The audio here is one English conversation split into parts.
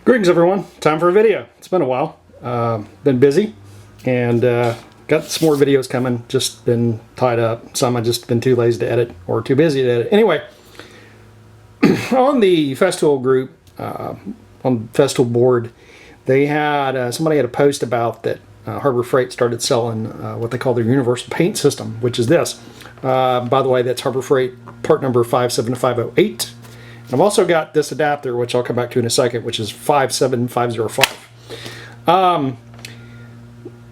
Greetings everyone, time for a video. It's been a while, been busy, and got some more videos coming, just been tied up. Some I've just been too lazy to edit or too busy to edit. Anyway, on the Festool group, on Festool board, they had, somebody had a post about that Harbor Freight started selling what they call their universal paint system, which is this. By the way, that's Harbor Freight part number 57508. I've also got this adapter, which I'll come back to in a second, which is 57505.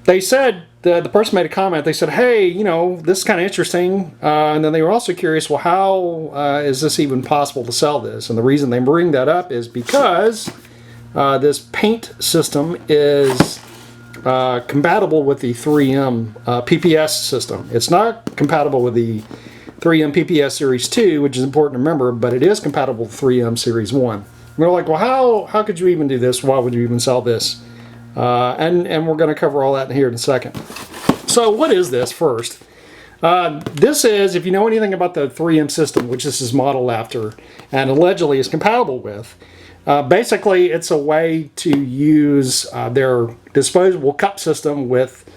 They said, the person made a comment, they said, hey, you know, this is kind of interesting. And then they were also curious, well, how is this even possible to sell this? And the reason they bring that up is because this paint system is compatible with the 3M PPS system. It's not compatible with the 3M PPS Series 2, which is important to remember, but it is compatible with 3M Series 1. And we're like, well, how could you even do this? Why would you even sell this? And we're going to cover all that here in a second. So what is this first? This is, if you know anything about the 3M system, which this is modeled after and allegedly is compatible with, basically it's a way to use their disposable cup system with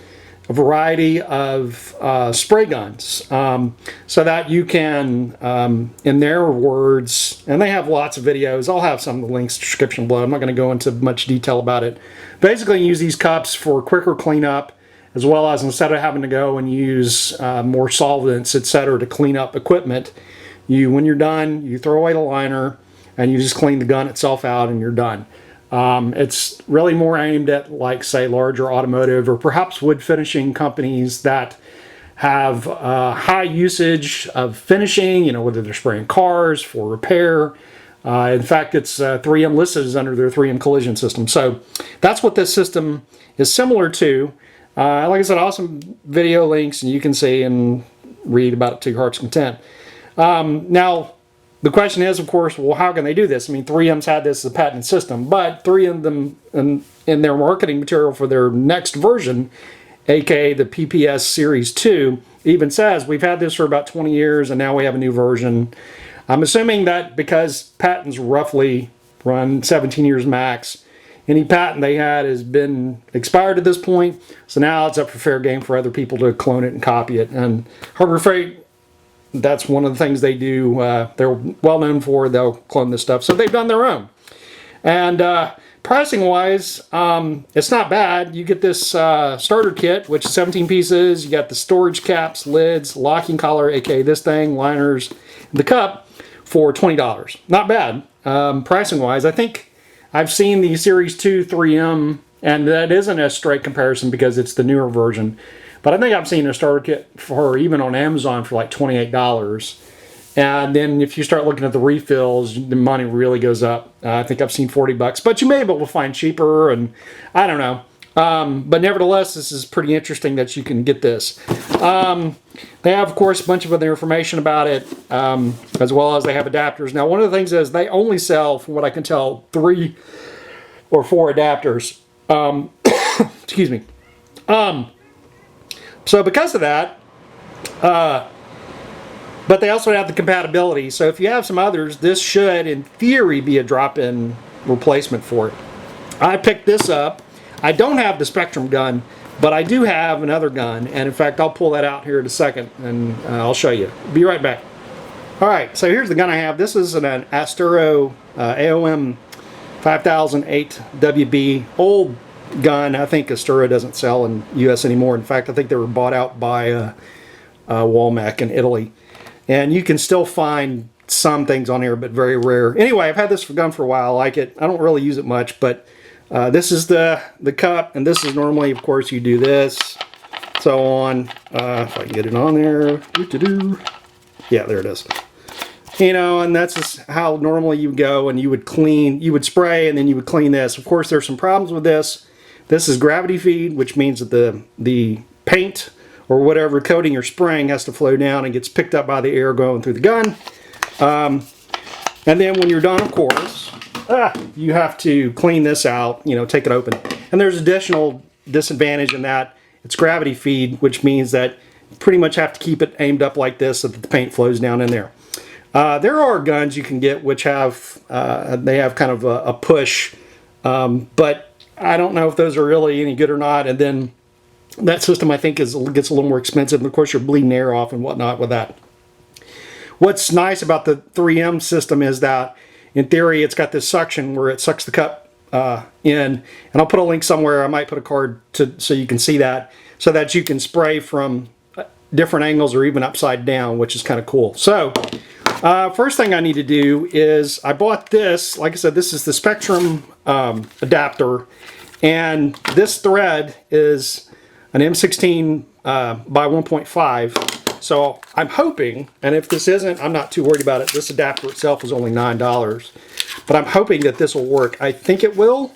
a variety of spray guns, so that you can, in their words, and they have lots of videos, I'll have some of the links in the description below, I'm not going to go into much detail about it. Basically, you use these cups for quicker cleanup, as well as instead of having to go and use more solvents, etc., to clean up equipment, when you're done, you throw away the liner, and you just clean the gun itself out, and you're done. It's really more aimed at, like, say, larger automotive or perhaps wood finishing companies that have high usage of finishing, you know, whether they're spraying cars for repair. In fact, it's 3M listed as under their 3M collision system. So that's what this system is similar to. Like I said, awesome video links, and you can see and read about it to your heart's content. Now, the question is, of course, well, how can they do this? I mean, 3M's had this as a patented system, but 3M them in their marketing material for their next version, aka the PPS Series 2, even says, we've had this for about 20 years and now we have a new version. I'm assuming that because patents roughly run 17 years max, any patent they had has been expired at this point, so now it's up for fair game for other people to clone it and copy it. And Harbor Freight, that's one of the things they do. They're well known for, they'll clone this stuff. So they've done their own. And pricing wise, it's not bad. You get this starter kit, which is 17 pieces. You got the storage caps, lids, locking collar, aka this thing, liners, the cup for $20. Not bad. Pricing wise, I think I've seen the Series 2 3M, and that isn't a straight comparison because it's the newer version. But I think I've seen a starter kit for, even on Amazon, for like $28. And then if you start looking at the refills, the money really goes up. I think I've seen $40, but you may be able to find cheaper, and I don't know. But nevertheless, this is pretty interesting that you can get this. They have, of course, a bunch of other information about it, as well as they have adapters. Now, one of the things is they only sell, from what I can tell, 3 or 4 adapters. Excuse me. So because of that, but they also have the compatibility. So if you have some others, this should, in theory, be a drop-in replacement for it. I picked this up. I don't have the Spectrum gun, but I do have another gun. And in fact, I'll pull that out here in a second, and I'll show you. Be right back. All right, so here's the gun I have. This is an Astero AOM 5008 WB. Old gun. I think Astero doesn't sell in US anymore. In fact, I think they were bought out by Walmec in Italy. And you can still find some things on here, but very rare. Anyway, I've had this gun for a while. I like it. I don't really use it much, but this is the cup, and this is normally, of course, you do this, so on. If I can get it on there. Yeah, there it is. You know, and that's just how normally you go, and you would clean, you would spray, and then you would clean this. Of course, there's some problems with this. This is gravity feed, which means that the paint or whatever coating you're spraying has to flow down and gets picked up by the air going through the gun. And then when you're done, of course, you have to clean this out, you know, take it open. And there's additional disadvantage in that it's gravity feed, which means that you pretty much have to keep it aimed up like this so that the paint flows down in there. There are guns you can get which have, they have kind of a push But I don't know if those are really any good or not. And then that system, I think, gets a little more expensive. And of course, you're bleeding air off and whatnot with that. What's nice about the 3M system is that, in theory, it's got this suction where it sucks the cup in. And I'll put a link somewhere. I might put a card so you can see that, so that you can spray from different angles or even upside down, which is kind of cool. So, first thing I need to do is I bought this. Like I said, this is the Spectrum adapter. And this thread is an M16 by 1.5. So I'm hoping, and if this isn't, I'm not too worried about it. This adapter itself is only $9. But I'm hoping that this will work. I think it will.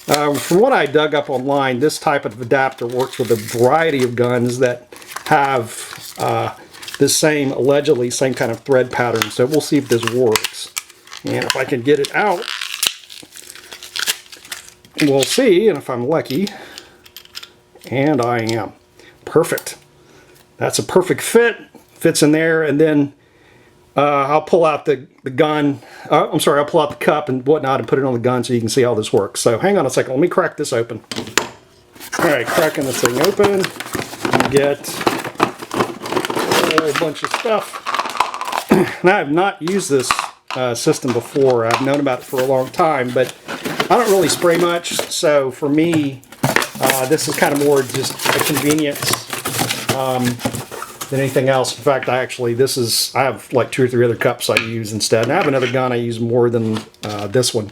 From what I dug up online, this type of adapter works with a variety of guns that have this allegedly same kind of thread pattern. So we'll see if this works. And if I can get it out, we'll see. And if I'm lucky, and I am. Perfect. That's a perfect fit. Fits in there, and then I'll pull out the gun. I'm sorry, I'll pull out the cup and whatnot and put it on the gun so you can see how this works. So hang on a second. Let me crack this open. All right, cracking this thing open. You get a whole bunch of stuff. And I have not used this system before. I've known about it for a long time, but I don't really spray much. So for me, this is kind of more just a convenience than anything else. In fact, I have like 2 or 3 other cups I use instead. And I have another gun I use more than this one.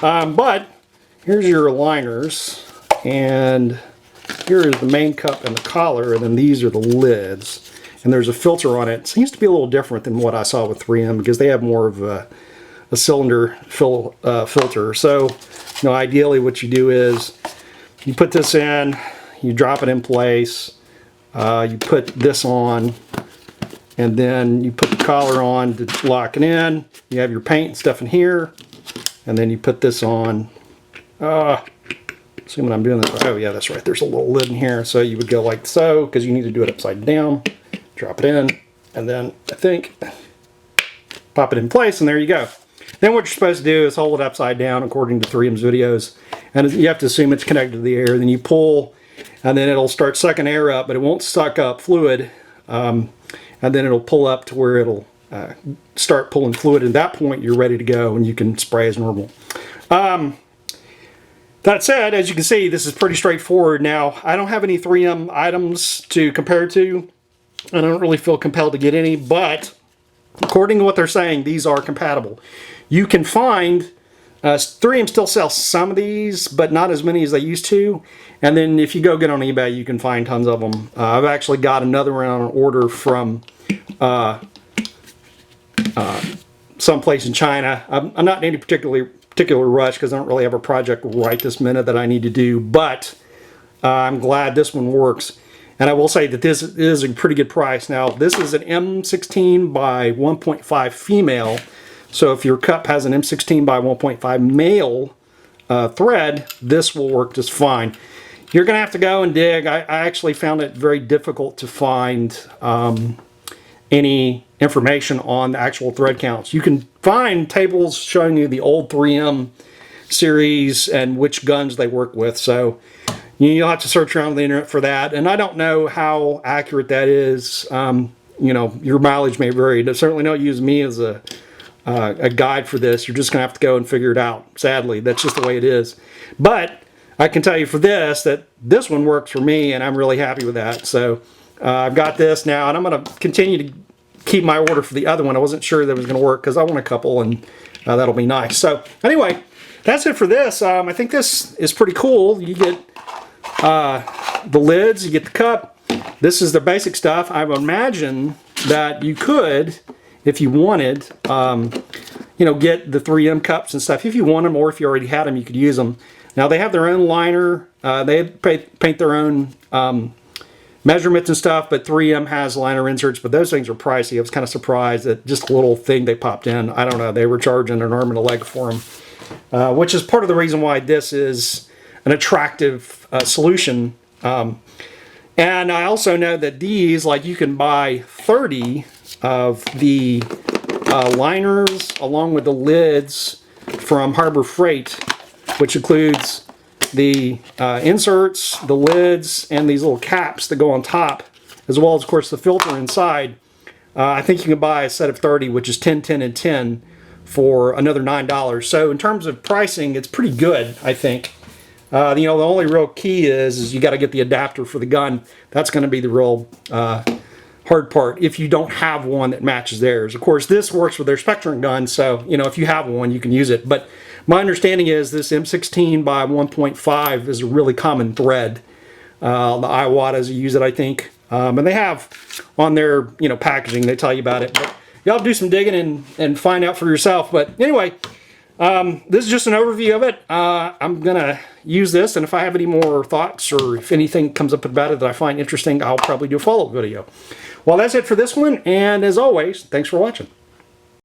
But here's your liners, and here is the main cup and the collar, and then these are the lids. And there's a filter on it. It seems to be a little different than what I saw with 3M because they have more of a cylinder filter. So, ideally what you do is you put this in, you drop it in place, you put this on, and then you put the collar on to lock it in. You have your paint and stuff in here, and then you put this on. Assuming I'm doing this. Oh yeah, that's right. There's a little lid in here, so you would go like so, because you need to do it upside down. Drop it in, and then I think pop it in place, and there you go. Then what you're supposed to do is hold it upside down according to 3M's videos, and you have to assume it's connected to the air. Then you pull, and then it'll start sucking air up, but it won't suck up fluid, and then it'll pull up to where it'll start pulling fluid. At that point, you're ready to go, and you can spray as normal. That said, as you can see, this is pretty straightforward. Now, I don't have any 3M items to compare to. I don't really feel compelled to get any, but according to what they're saying, these are compatible. You can find 3M still sells some of these, but not as many as they used to. And then if you go get on eBay, you can find tons of them. I've actually got another one on order from someplace in China. I'm not in any particular rush because I don't really have a project right this minute that I need to do, but I'm glad this one works. And I will say that this is a pretty good price. Now, this is an M16 by 1.5 female. So if your cup has an M16 by 1.5 male thread, this will work just fine. You're going to have to go and dig. I actually found it very difficult to find any information on the actual thread counts. You can find tables showing you the old 3M series and which guns they work with. So you'll have to search around the internet for that. And I don't know how accurate that is. Your mileage may vary. Certainly don't use me as a guide for this. You're just going to have to go and figure it out. Sadly, that's just the way it is. But I can tell you for this, that this one works for me, and I'm really happy with that. So I've got this now, and I'm going to continue to keep my order for the other one. I wasn't sure that it was going to work because I want a couple, and that'll be nice. So anyway, that's it for this. I think this is pretty cool. You get the lids, you get the cup. This is the basic stuff. I would imagine that you could, if you wanted, get the 3M cups and stuff. If you want them, or if you already had them, you could use them. Now, they have their own liner. They paint their own measurements and stuff, but 3M has liner inserts, but those things are pricey. I was kind of surprised that just a little thing they popped in. I don't know. They were charging an arm and a leg for them, which is part of the reason why this is an attractive solution. And I also know that these, like, you can buy 30 of the liners along with the lids from Harbor Freight which includes the inserts, the lids, and these little caps that go on top, as well as, of course, the filter inside. I think you can buy a set of 30, which is 10, 10, and 10 for another $9. So in terms of pricing, it's pretty good, I think. The only real key is you got to get the adapter for the gun. That's going to be the real hard part if you don't have one that matches theirs. Of course, this works with their Spectrum gun, so if you have one, you can use it. But my understanding is this M16 by 1.5 is a really common thread. The Iwatas use it, I think, and they have on their packaging. They tell you about it. But y'all do some digging and find out for yourself. But anyway, this is just an overview of it. I'm gonna use this, and if I have any more thoughts or if anything comes up about it that I find interesting, I'll probably do a follow-up video. Well, that's it for this one, and as always, thanks for watching.